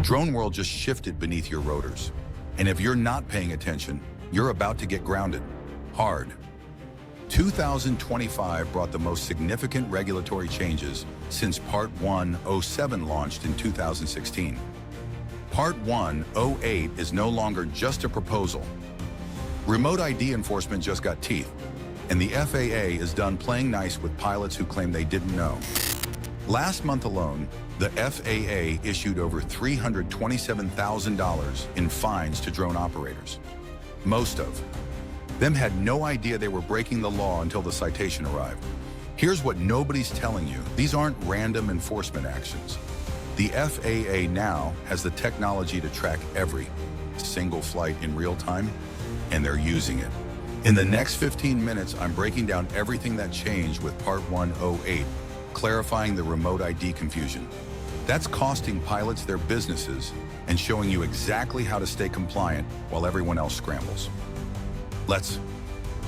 drone world just shifted beneath your rotors. And if you're not paying attention, you're about to get grounded. Hard. 2025 brought the most significant regulatory changes since Part 107 launched in 2016. Part 108 is no longer just a proposal. Remote ID enforcement just got teeth, and the FAA is done playing nice with pilots who claim they didn't know. Last month alone, the FAA issued over $327,000 in fines to drone operators. Most of them had no idea they were breaking the law until the citation arrived. Here's what nobody's telling you. These aren't random enforcement actions. The FAA now has the technology to track every single flight in real time, and they're using it. In the next 15 minutes, I'm breaking down everything that changed with Part 108, clarifying the remote ID confusion. That's costing pilots their businesses and showing you exactly how to stay compliant while everyone else scrambles. Let's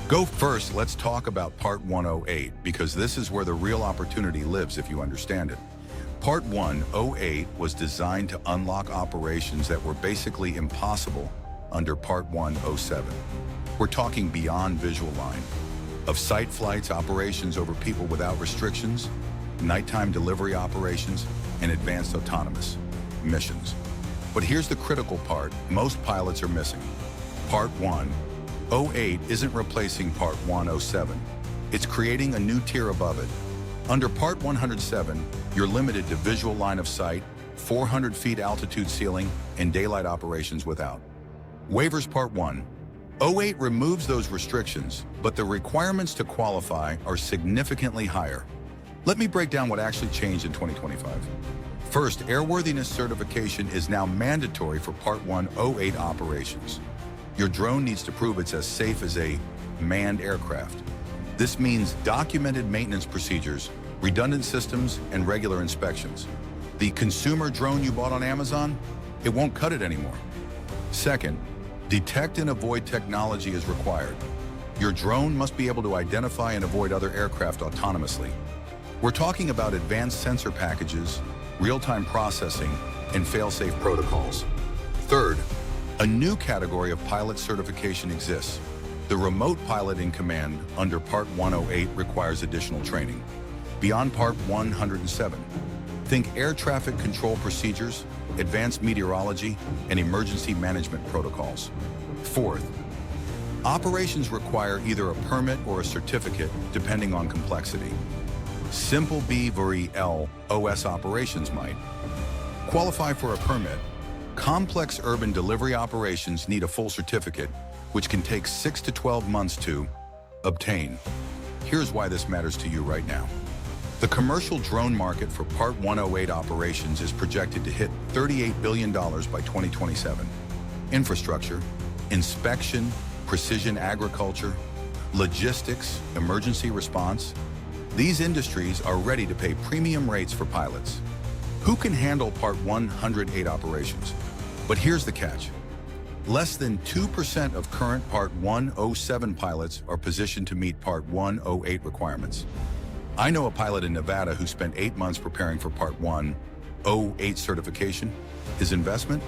go first. Let's talk about Part 108, because this is where the real opportunity lives if you understand it. Part 108 was designed to unlock operations that were basically impossible under Part 107. We're talking beyond visual line of sight flights, operations over people without restrictions, nighttime delivery operations, and advanced autonomous missions. But here's the critical part most pilots are missing. Part 108 isn't replacing Part 107. It's creating a new tier above it. Under Part 107, you're limited to visual line of sight, 400 feet altitude ceiling, and daylight operations without waivers. Part 108 removes those restrictions, but the requirements to qualify are significantly higher. Let me break down what actually changed in 2025. First, airworthiness certification is now mandatory for Part 108 operations. Your drone needs to prove it's as safe as a manned aircraft. This means documented maintenance procedures, redundant systems, and regular inspections. The consumer drone you bought on Amazon, it won't cut it anymore. Second, detect and avoid technology is required. Your drone must be able to identify and avoid other aircraft autonomously. We're talking about advanced sensor packages, real-time processing, and fail-safe protocols. Third, a new category of pilot certification exists. The remote pilot in command under Part 108 requires additional training. Beyond Part 107, think air traffic control procedures, advanced meteorology, and emergency management protocols. Fourth, operations require either a permit or a certificate, depending on complexity. Simple BVLOS operations might qualify for a permit. Complex urban delivery operations need a full certificate, which can take 6 to 12 months to obtain. Here's why this matters to you right now. The commercial drone market for Part 108 operations is projected to hit $38 billion by 2027. Infrastructure, inspection, precision agriculture, logistics, emergency response. These industries are ready to pay premium rates for pilots who can handle Part 108 operations. But here's the catch. Less than 2% of current Part 107 pilots are positioned to meet Part 108 requirements. I know a pilot in Nevada who spent 8 months preparing for Part 108 certification. His investment?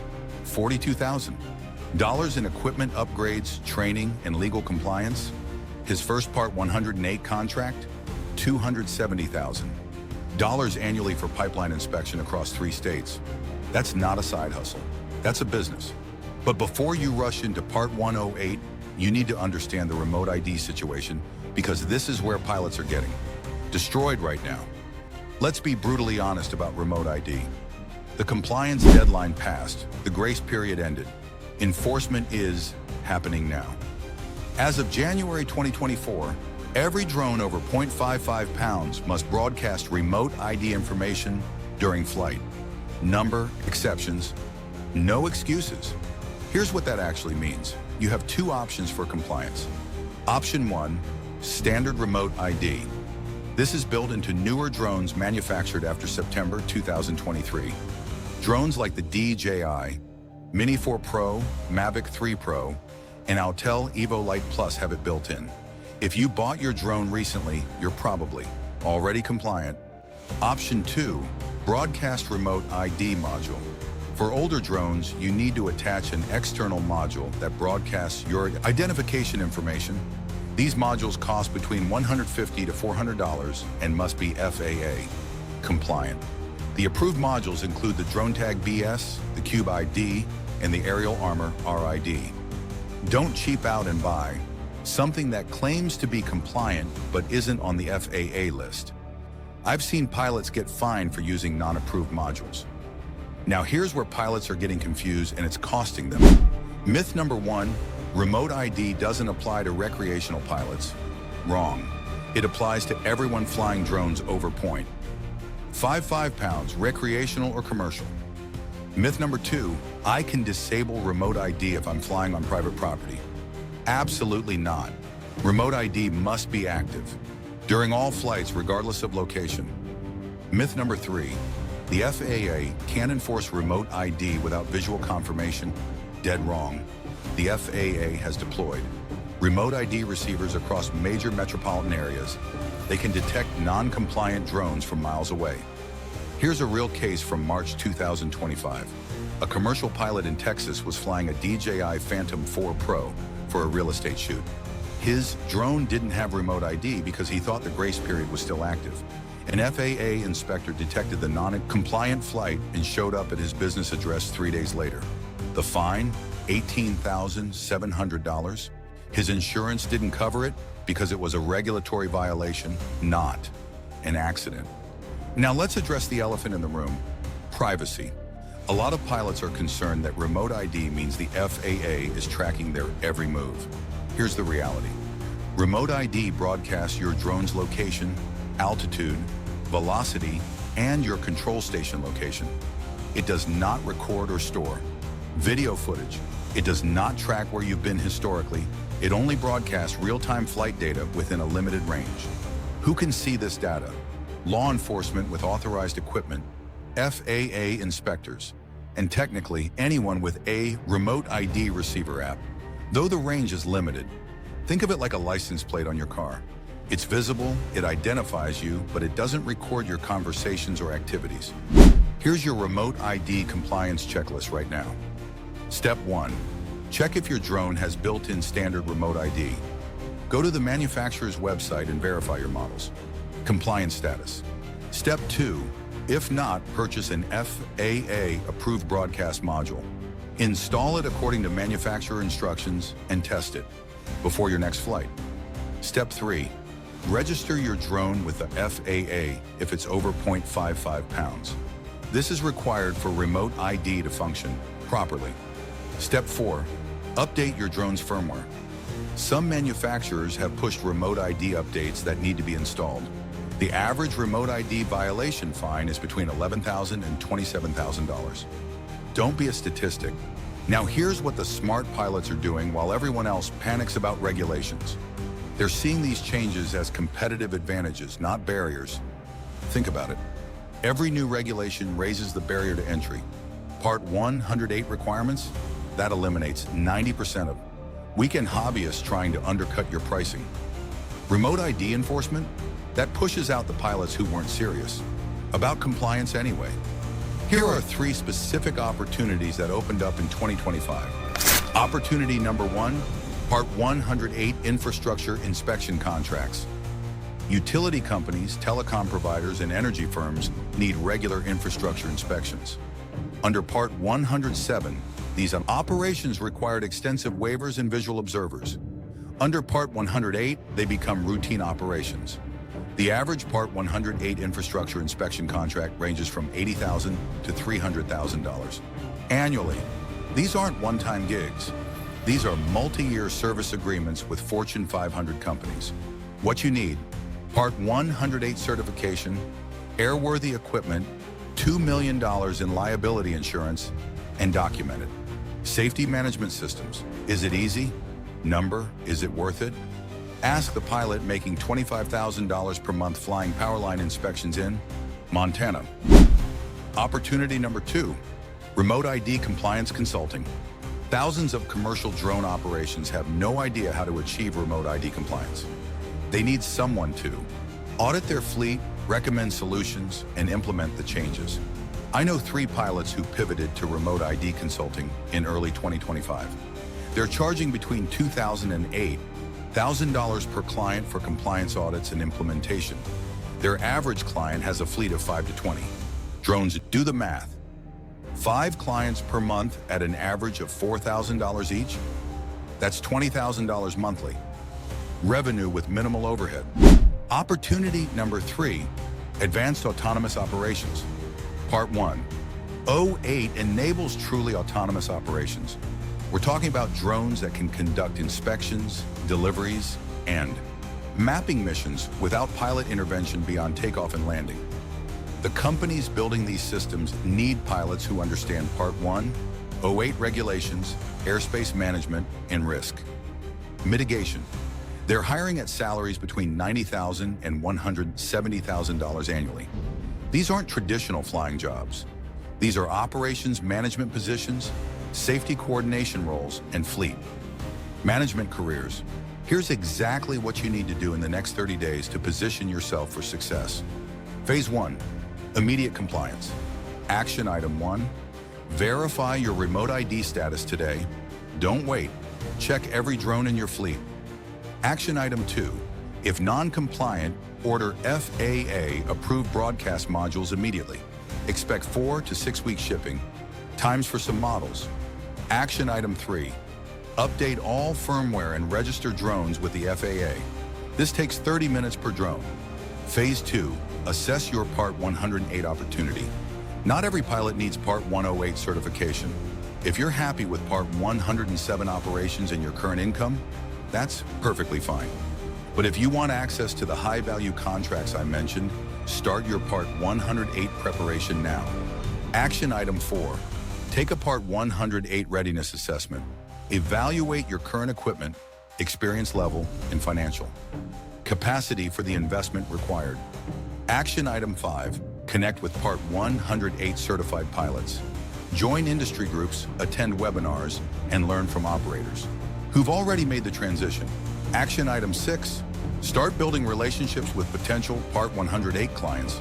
$42,000 in equipment upgrades, training, and legal compliance. His first Part 108 contract? $270,000 annually for pipeline inspection across 3 states. That's not a side hustle. That's a business. But before you rush into Part 108, you need to understand the remote ID situation, because this is where pilots are getting destroyed right now. Let's be brutally honest about remote ID. The compliance deadline passed, the grace period ended. Enforcement is happening now. As of January 2024, every drone over 0.55 pounds must broadcast remote ID information during flight. Number, exceptions, no excuses. Here's what that actually means. You have 2 options for compliance. Option 1, standard remote ID. This is built into newer drones manufactured after September 2023. Drones like the DJI Mini 4 Pro, Mavic 3 Pro, and Autel Evo Lite Plus have it built in. If you bought your drone recently, you're probably already compliant. Option 2, broadcast remote ID module. For older drones, you need to attach an external module that broadcasts your identification information. These modules cost between $150 to $400 and must be FAA compliant. The approved modules include the Drone Tag BS, the Cube ID, and the Aerial Armor RID. Don't cheap out and buy something that claims to be compliant but isn't on the FAA list. I've seen pilots get fined for using non-approved modules. Now here's where pilots are getting confused and it's costing them. Myth number 1, remote ID doesn't apply to recreational pilots. Wrong. It applies to everyone flying drones over point. 5 pounds, recreational or commercial. Myth number 2, I can disable remote ID if I'm flying on private property. Absolutely not. Remote ID must be active during all flights regardless of location. Myth number 3, the FAA can't enforce remote ID without visual confirmation. Dead wrong. The FAA has deployed remote ID receivers across major metropolitan areas. They can detect non-compliant drones from miles away. Here's a real case from March 2025. A commercial pilot in Texas was flying a DJI Phantom 4 Pro for a real estate shoot. His drone didn't have remote ID because he thought the grace period was still active. An FAA inspector detected the non-compliant flight and showed up at his business address 3 days later. The fine? $18,700. His insurance didn't cover it because it was a regulatory violation, not an accident. Now let's address the elephant in the room, privacy. A lot of pilots are concerned that remote ID means the FAA is tracking their every move. Here's the reality. Remote ID broadcasts your drone's location, altitude, velocity, and your control station location. It does not record or store video footage. It does not track where you've been historically. It only broadcasts real-time flight data within a limited range. Who can see this data? Law enforcement with authorized equipment, FAA inspectors, and technically anyone with a remote ID receiver app. Though the range is limited, think of it like a license plate on your car. It's visible, it identifies you, but it doesn't record your conversations or activities. Here's your remote ID compliance checklist right now. Step 1. Check if your drone has built-in standard remote ID. Go to the manufacturer's website and verify your models. Compliance status. Step 2. If not, purchase an FAA-approved broadcast module. Install it according to manufacturer instructions and test it before your next flight. Step 3. Register your drone with the FAA if it's over 0.55 pounds. This is required for remote ID to function properly. Step 4. Update your drone's firmware. Some manufacturers have pushed remote ID updates that need to be installed. The average remote ID violation fine is between $11,000 and $27,000. Don't be a statistic. Now here's what the smart pilots are doing while everyone else panics about regulations. They're seeing these changes as competitive advantages, not barriers. Think about it. Every new regulation raises the barrier to entry. Part 108 requirements, that eliminates 90% of weekend hobbyists trying to undercut your pricing. Remote ID enforcement, that pushes out the pilots who weren't serious about compliance anyway. Here are 3 specific opportunities that opened up in 2025. Opportunity number 1, Part 108 infrastructure inspection contracts. Utility companies, telecom providers, and energy firms need regular infrastructure inspections. Under Part 107, these operations required extensive waivers and visual observers. Under Part 108, they become routine operations. The average Part 108 infrastructure inspection contract ranges from $80,000 to $300,000 annually. These aren't one-time gigs. These are multi-year service agreements with Fortune 500 companies. What you need: Part 108 certification, airworthy equipment, $2 million in liability insurance, and documented. Safety management systems. Is it easy? Number, is it worth it? Ask the pilot making $25,000 per month flying powerline inspections in Montana. Opportunity number 2, remote ID compliance consulting. Thousands of commercial drone operations have no idea how to achieve remote ID compliance. They need someone to audit their fleet, recommend solutions, and implement the changes. I know 3 pilots who pivoted to remote ID consulting in early 2025. They're charging between $2,000 and $8,000 per client for compliance audits and implementation. Their average client has a fleet of 5 to 20 drones. Do the math. 5 clients per month at an average of $4,000 each? That's $20,000 monthly. Revenue with minimal overhead. Opportunity number 3, advanced autonomous operations. Part 1. O8 enables truly autonomous operations. We're talking about drones that can conduct inspections, deliveries, and mapping missions without pilot intervention beyond takeoff and landing. The companies building these systems need pilots who understand Part 1, O8 regulations, airspace management, and risk mitigation. They're hiring at salaries between $90,000 and $170,000 annually. These aren't traditional flying jobs. These are operations management positions, safety coordination roles, and fleet management careers. Here's exactly what you need to do in the next 30 days to position yourself for success. Phase 1, immediate compliance. Action item 1, verify your remote ID status today. Don't wait. Check every drone in your fleet. Action item 2, if non-compliant, order FAA-approved broadcast modules immediately. Expect 4 to 6 week shipping. Times for some models. Action item 3, update all firmware and register drones with the FAA. This takes 30 minutes per drone. Phase 2, assess your Part 108 opportunity. Not every pilot needs Part 108 certification. If you're happy with Part 107 operations and your current income, that's perfectly fine. But if you want access to the high-value contracts I mentioned, start your Part 108 preparation now. Action item 4, take a Part 108 readiness assessment. Evaluate your current equipment, experience level, and financial capacity for the investment required. Action item 5, connect with Part 108 certified pilots. Join industry groups, attend webinars, and learn from operators who've already made the transition. Action item 6, start building relationships with potential Part 108 clients.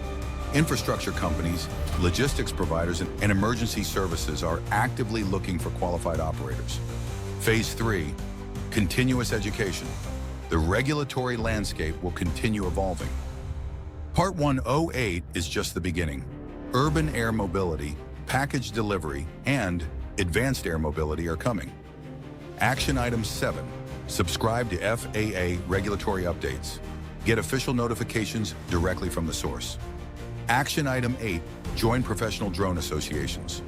Infrastructure companies, logistics providers, and emergency services are actively looking for qualified operators. Phase 3, continuous education. The regulatory landscape will continue evolving. Part 108 is just the beginning. Urban air mobility, package delivery, and advanced air mobility are coming. Action item 7, subscribe to FAA regulatory updates. Get official notifications directly from the source. Action item 8, join professional drone associations.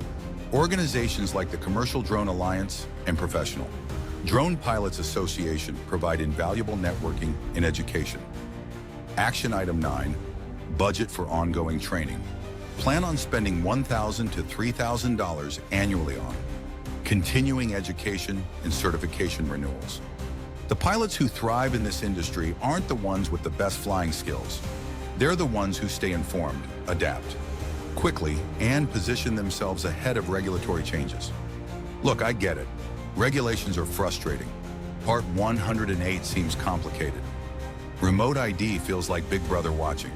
Organizations like the Commercial Drone Alliance and Professional Drone Pilots Association provide invaluable networking and education. Action item 9, budget for ongoing training. Plan on spending $1,000 to $3,000 annually on continuing education and certification renewals. The pilots who thrive in this industry aren't the ones with the best flying skills. They're the ones who stay informed, adapt quickly, and position themselves ahead of regulatory changes. Look, I get it. Regulations are frustrating. Part 108 seems complicated. Remote ID feels like Big Brother watching.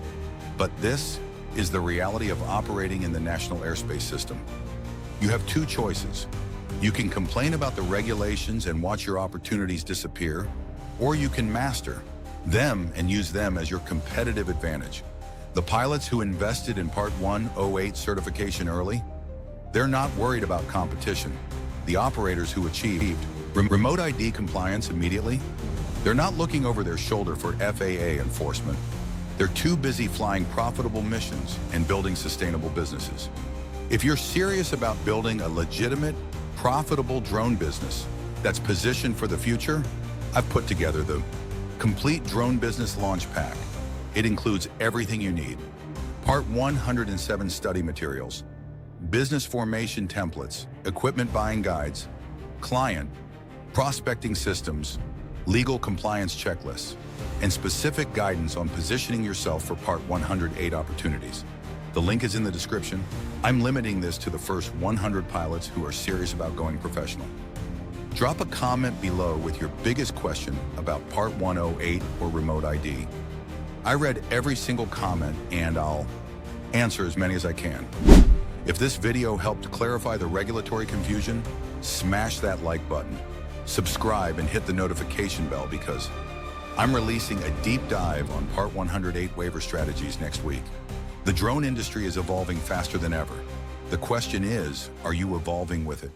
But this is the reality of operating in the national airspace system. You have 2 choices. You can complain about the regulations and watch your opportunities disappear, or you can master them and use them as your competitive advantage. The pilots who invested in Part 108 certification early, they're not worried about competition. The operators who achieved remote ID compliance immediately, they're not looking over their shoulder for FAA enforcement. They're too busy flying profitable missions and building sustainable businesses. If you're serious about building a legitimate, profitable drone business that's positioned for the future, I've put together the Complete Drone Business Launch Pack. It includes everything you need. Part 107 study materials, business formation templates, equipment buying guides, client, prospecting systems, legal compliance checklists, and specific guidance on positioning yourself for Part 108 opportunities. The link is in the description. I'm limiting this to the first 100 pilots who are serious about going professional. Drop a comment below with your biggest question about Part 108 or remote ID. I read every single comment and I'll answer as many as I can. If this video helped clarify the regulatory confusion, smash that like button, subscribe, and hit the notification bell because I'm releasing a deep dive on Part 108 waiver strategies next week. The drone industry is evolving faster than ever. The question is, are you evolving with it?